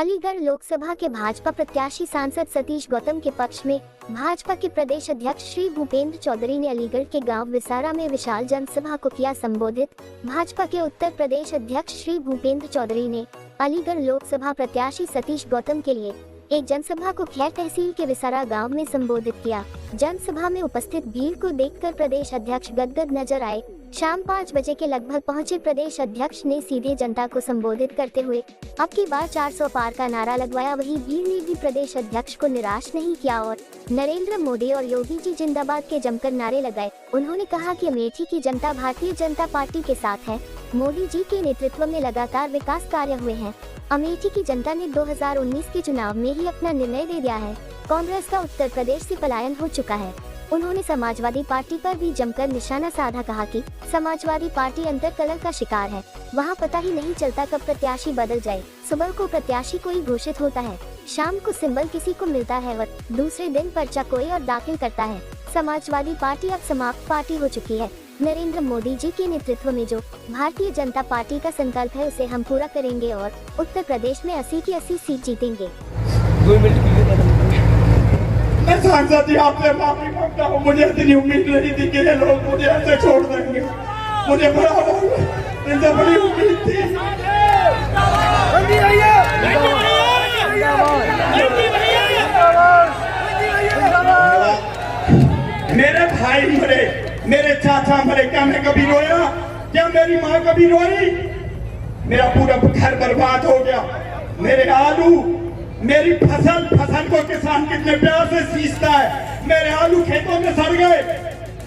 अलीगढ़ लोकसभा के भाजपा प्रत्याशी सांसद सतीश गौतम के पक्ष में भाजपा के प्रदेश अध्यक्ष श्री भूपेंद्र चौधरी ने अलीगढ़ के गांव विसारा में विशाल जनसभा को किया संबोधित। भाजपा के उत्तर प्रदेश अध्यक्ष श्री भूपेंद्र चौधरी ने अलीगढ़ लोकसभा प्रत्याशी सतीश गौतम के लिए एक जनसभा को खैर तहसील के विसारा गांव में संबोधित किया। जनसभा में उपस्थित भीड़ को देखकर प्रदेश अध्यक्ष गदगद नजर आए। शाम 5 बजे के लगभग पहुंचे प्रदेश अध्यक्ष ने सीधे जनता को संबोधित करते हुए अब की बार 400 पार का नारा लगवाया। वहीं भीड़ ने भी प्रदेश अध्यक्ष को निराश नहीं किया और नरेंद्र मोदी और योगी जी जिंदाबाद के जमकर नारे लगाए। उन्होंने कहा कि अमेठी की जनता भारतीय जनता पार्टी के साथ है। मोदी जी के नेतृत्व में लगातार विकास कार्य हुए हैं। अमेठी की जनता ने 2019 के चुनाव में ही अपना निर्णय दे दिया है। कांग्रेस का उत्तर प्रदेश से पलायन हो चुका है। उन्होंने समाजवादी पार्टी पर भी जमकर निशाना साधा। कहा कि समाजवादी पार्टी अंतर्कलह का शिकार है। वहां पता ही नहीं चलता कब प्रत्याशी बदल जाए। सुबह को प्रत्याशी कोई घोषित होता है, शाम को सिंबल किसी को मिलता है और दूसरे दिन पर्चा कोई और दाखिल करता है। समाजवादी पार्टी अब समाप्त पार्टी हो चुकी है। नरेंद्र मोदी जी के नेतृत्व में जो भारतीय जनता पार्टी का संकल्प है उसे हम पूरा करेंगे और उत्तर प्रदेश में 80 की 80 सीट जीतेंगे। 2 मिनट मैं सांसद जी आपसे माफी मांगता हूँ। मुझे इतनी उम्मीद नहीं थी कि ये लोग मुझे ऐसे छोड़ देंगे। मुझे इनसे बड़ी उम्मीद थी। मेरे भाई मरे, मेरे चाचा मरे, क्या मैं कभी रोया? क्या मेरी माँ कभी रोई? मेरा पूरा घर बर्बाद हो गया। मेरे आलू, मेरी फसल को किसान कितने प्यार से सींचता है। मेरे आलू खेतों में सड़ गए,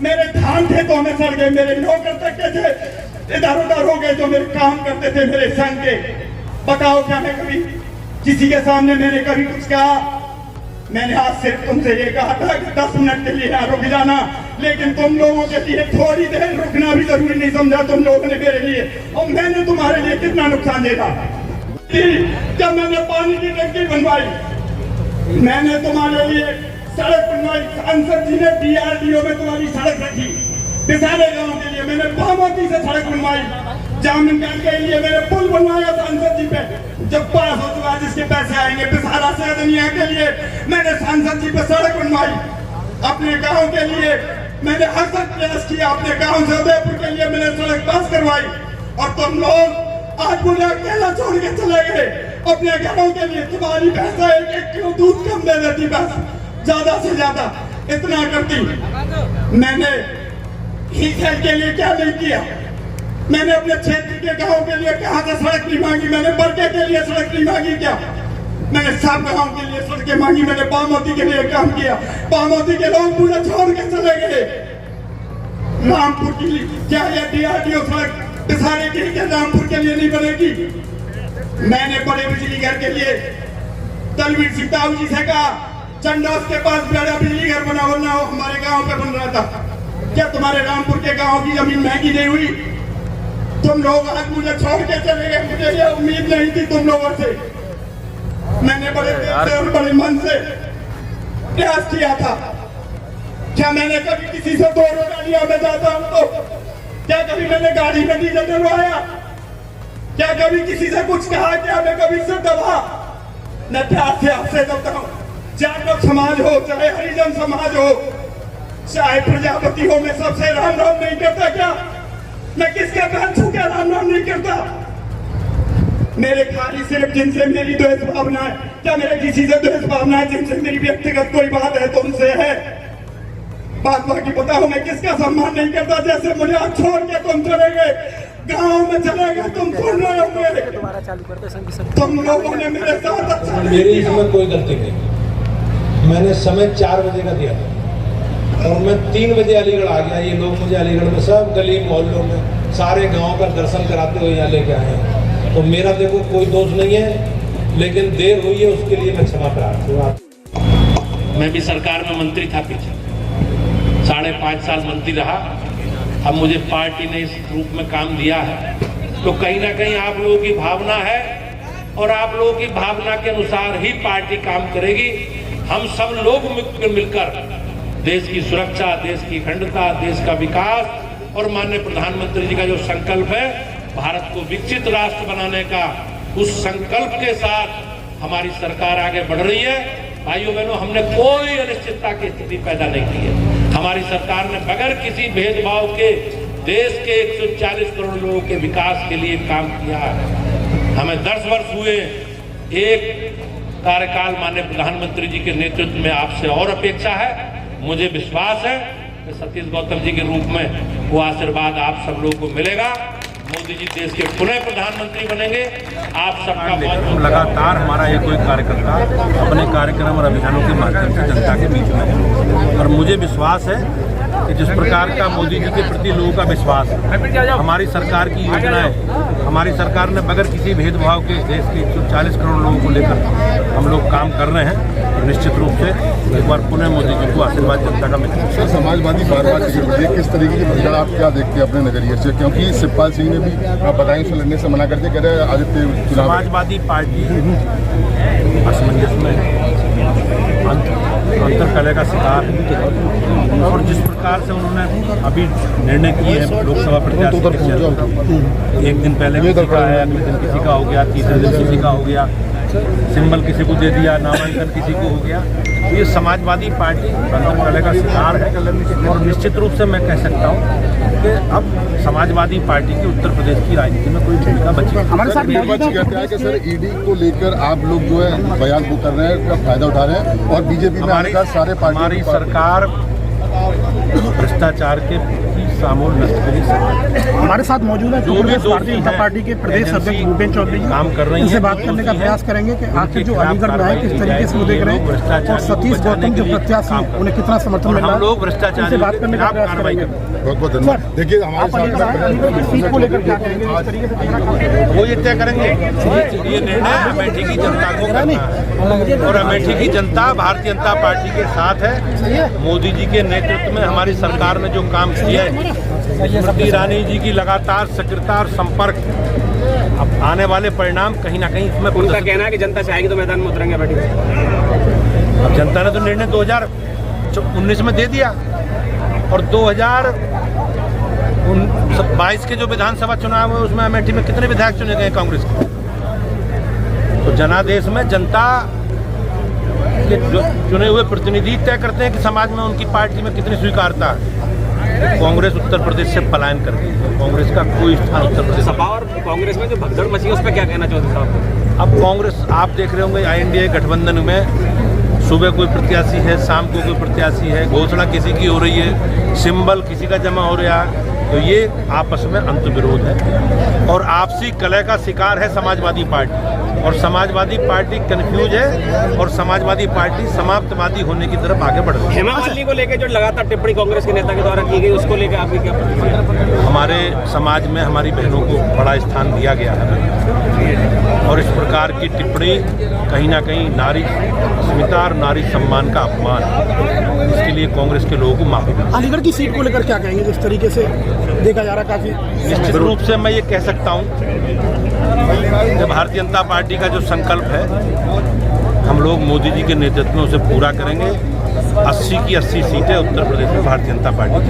मेरे धान खेतों में सड़ गए। मेरे नौकर तक के थे इधर उधर हो गए जो मेरे काम करते थे मेरे संग के। बताओ क्या मैं कभी किसी के सामने मैंने कभी कुछ कहा? मैंने आज सिर्फ तुमसे ये कहा था कि 10 मिनट के लिए रुक जाना, लेकिन तुम लोगों के लिए थोड़ी देर रुकना भी जरूरी नहीं समझा तुम लोगों ने मेरे लिए। और मैंने तुम्हारे लिए कितना नुकसान देखा। जब मैंने पानी की टंकी बनवाई, मैंने तुम्हारे लिए सड़क बनवाई। सांसद जी ने DRDO में तुम्हारी सड़क रखी। विसारे गांव के लिए मैंने बामोती से सड़क बनवाई। जामनगढ़ के लिए मैंने पुल बनवाया सांसद जी पे, जब पास हो चुका जिसके पैसे आएंगे। विसारा से दुनिया के लिए मैंने सांसद जी पे सड़क बनवाई। अपने गांव के लिए मैंने हर तक प्रयास किया। अपने गांव से उदयपुर के लिए मैंने सड़क पास करवाई। और तुम लोग आज मुझे अकेला छोड़ के चले गए। अपने घरों के लिए तुम्हारी भैंसा 1 किलो दूध कम दे देती, बस ज्यादा से ज्यादा इतना करती। मैंने हिलसेल के लिए क्या नहीं किया? मैंने अपने क्षेत्र के गांव के लिए कहाँ से सड़क नहीं मांगी? मैंने बरके के लिए सड़क नहीं मांगी क्या? मैंने सब गांव के लिए सड़कें मांगी। मैंने बामोती के लिए काम किया। बामोती के लोग मुझे छोड़ के चले गए। रामपुर की क्या DRDO सड़क विसारे के लिए रामपुर के लिए नहीं बनेगी? मैंने बड़े बिजली घर के लिए तलवीर सिंह ताऊ जी से कहा, चंडोस के पास बड़ा बिजली घर बना हो, हमारे गांव पे बन रहा था। क्या तुम्हारे रामपुर के गांव की जमीन महंगी नहीं हुई? तुम लोग आज मुझे छोड़ के चले गए। मुझे ये उम्मीद नहीं थी तुम लोगों से। मैंने बड़े दिल से और बड़े मन से प्रयास किया था। क्या मैंने कभी किसी से 2 रोटियां में जाता हूं तो क्या कभी मैंने गाड़ी में डीजल डलवाया? क्या कभी किसी से कुछ कहा? क्या मैं कभी से दबा? मैं प्यार से आपसे दबता हूँ। जागृत समाज हो, चाहे हरिजन समाज हो, चाहे प्रजापति हो, मैं सबसे राम राम नहीं करता। क्या मैं किसके पैर छू के राम राम नहीं करता? मेरे खाली सिर्फ जिनसे मेरी द्वेष भावना है। क्या मेरे किसी से द्वेष भावना है? जिनसे मेरी व्यक्तिगत कोई बात है तो उनसे है। बात बाकी पता हो मैं किसका सम्मान नहीं करता। जैसे मुझे आज छोड़ के तुम चले गए, गांव में चले गए, तुम सुन रहे होंगे। तुम लोगों ने मेरे साथ अच्छा, मेरी इसमें कोई गलती नहीं। मैंने समय 4 बजे का दिया था और मैं 3 बजे अलीगढ़ आ गया। ये लोग मुझे अलीगढ़ में सब गली मोहल्लों में सारे गाँव का दर्शन कराते हुए यहाँ लेके आए हैं। तो मेरा देखो कोई दोष नहीं है, लेकिन देर हुई है उसके लिए मैं क्षमा प्रार्थी हूँ। मैं भी सरकार में मंत्री था, पीछे 5.5 साल मंत्री रहा। अब मुझे पार्टी ने इस रूप में काम दिया है, तो कहीं ना कहीं आप लोगों की भावना है और आप लोगों की भावना के अनुसार ही पार्टी काम करेगी। हम सब लोग मिलकर देश की सुरक्षा, देश की अखंडता, देश का विकास और माननीय प्रधानमंत्री जी का जो संकल्प है भारत को विकसित राष्ट्र बनाने का, उस संकल्प के साथ हमारी सरकार आगे बढ़ रही है। भाइयों बहनों, हमने कोई अनिश्चितता की स्थिति पैदा नहीं की है। हमारी सरकार ने बगैर किसी भेदभाव के देश के 140 करोड़ लोगों के विकास के लिए काम किया है। हमें 10 वर्ष हुए, एक कार्यकाल माननीय प्रधानमंत्री जी के नेतृत्व में आपसे और अपेक्षा है। मुझे विश्वास है कि सतीश गौतम जी के रूप में वो आशीर्वाद आप सब लोगों को मिलेगा। मोदी जी देश के पुनः प्रधानमंत्री बनेंगे। आप सबका बहुत लगातार हमारा ये कोई कार्यकर्ता अपने कार्यक्रम और अभियानों के माध्यम से जनता के बीच में है और मुझे विश्वास है कि जिस प्रकार का मोदी जी के प्रति लोगों का विश्वास है, हमारी सरकार की योजनाएं, हमारी सरकार ने बगैर किसी भेदभाव के देश के 140 करोड़ लोगों को लेकर हम लोग काम कर रहे हैं। निश्चित रूप से एक बार पुनः मोदी जी को आशीर्वाद जनता का मिलेगा। सर, समाजवादी बार-बार टिकट मिली है, किस तरीके की भूमिका आप क्या देखते हैं अपने नजरिए से? क्योंकि शिवपाल सिंह ने भी बदायूं से लड़ने से मना करते, कह रहे आदित्य चुनाव। समाजवादी पार्टी असमंजस में अंतर कलह का शिकार है और जिस प्रकार से उन्होंने अभी निर्णय किए हैं लोकसभा प्रत्याशी के क्षेत्र, एक दिन पहले किसी का है, अगले दिन किसी का हो गया, तीसरे दिन किसी का हो गया, सिंबल किसी को दे दिया, नामांकन किसी को हो गया। तो ये समाजवादी पार्टी अंतर कलह का शिकार है और निश्चित रूप से मैं कह सकता हूँ कि अब समाजवादी पार्टी की उत्तर प्रदेश की राजनीति में कोई भूमिका बची। हमारे साथ कहते हैं कि सर ईडी को लेकर आप लोग जो है बयान वो कर रहे हैं, का फायदा उठा रहे हैं और बीजेपी में हमारी सरकार भ्रष्टाचार के सामूल नष्ट के लिए हमारे साथ मौजूद है जो भी भारतीय जनता पार्टी के प्रदेश अध्यक्ष भूपेंद्र चौधरी काम कर रही हैं। इनसे बात करने का प्रयास करेंगे कि आखिर जो अलीगढ़ में आए किस तरीके से वो देख रहे हैं और सतीश गौतम जो प्रत्याशी हैं उन्हें कितना समर्थन मिल रहा है। हम लोग भ्रष्टाचार से बात करने का प्रयास करेंगे। बहुत बहुत धन्यवाद। देखिए हमारे साथ सीट को लेकर क्या करेंगे, किस तरीके से वो ये तय करेंगे। ये निर्णय अमेठी की जनता को करना है और अमेठी की जनता भारतीय जनता पार्टी के साथ है। मोदी जी के नेतृत्व में हमारी सरकार ने जो काम किया है, स्मृति ईरानी जी की लगातार सक्रियता और संपर्क, अब आने वाले परिणाम कहीं ना कहीं इसमें उनका कहना है कि जनता चाहेगी तो मैदान में उतरेंगे बैठी। अब जनता ने तो निर्णय 2019 में दे दिया और 2022 के जो विधानसभा चुनाव है उसमें अमेठी में कितने विधायक चुने गए कांग्रेस के? तो जनादेश में जनता के जो चुने हुए प्रतिनिधि तय करते हैं कि समाज में उनकी पार्टी में कितनी स्वीकारता है। कांग्रेस उत्तर प्रदेश से पलायन कर गई है, कांग्रेस का कोई स्थान उत्तर प्रदेश। सपा और कांग्रेस में जो भगदड़ मची है उस पर क्या कहना चाहते साहब? अब कांग्रेस आप देख रहे होंगे INDA गठबंधन में सुबह कोई प्रत्याशी है, शाम को कोई प्रत्याशी है, घोषणा किसी की हो रही है, सिंबल किसी का जमा हो रहा है, तो ये आपस में अंतर्विरोध है और आपसी कलह का शिकार है समाजवादी पार्टी। और समाजवादी पार्टी कंफ्यूज है और समाजवादी पार्टी समाप्तवादी होने की तरफ आगे बढ़ रही है। हेमा मालिनी को लेकर जो लगातार टिप्पणी कांग्रेस के नेता के द्वारा की गई उसको लेकर आपकी क्या प्रतिक्रिया है? हमारे समाज में हमारी बहनों को बड़ा स्थान दिया गया है और इस प्रकार की टिप्पणी कहीं ना कहीं नारी अस्मिता और नारी सम्मान का अपमान है। इसके लिए कांग्रेस के लोगों को माफी मांगी। अलीगढ़ की सीट को लेकर क्या कहेंगे, जिस तरीके से देखा जा रहा है काफी? निश्चित रूप से मैं ये कह सकता हूँ कि भारतीय जनता पार्टी का जो संकल्प है हम लोग मोदी जी के नेतृत्व में उसे पूरा करेंगे। 80 की 80 सीटें उत्तर प्रदेश में भारतीय जनता पार्टी की।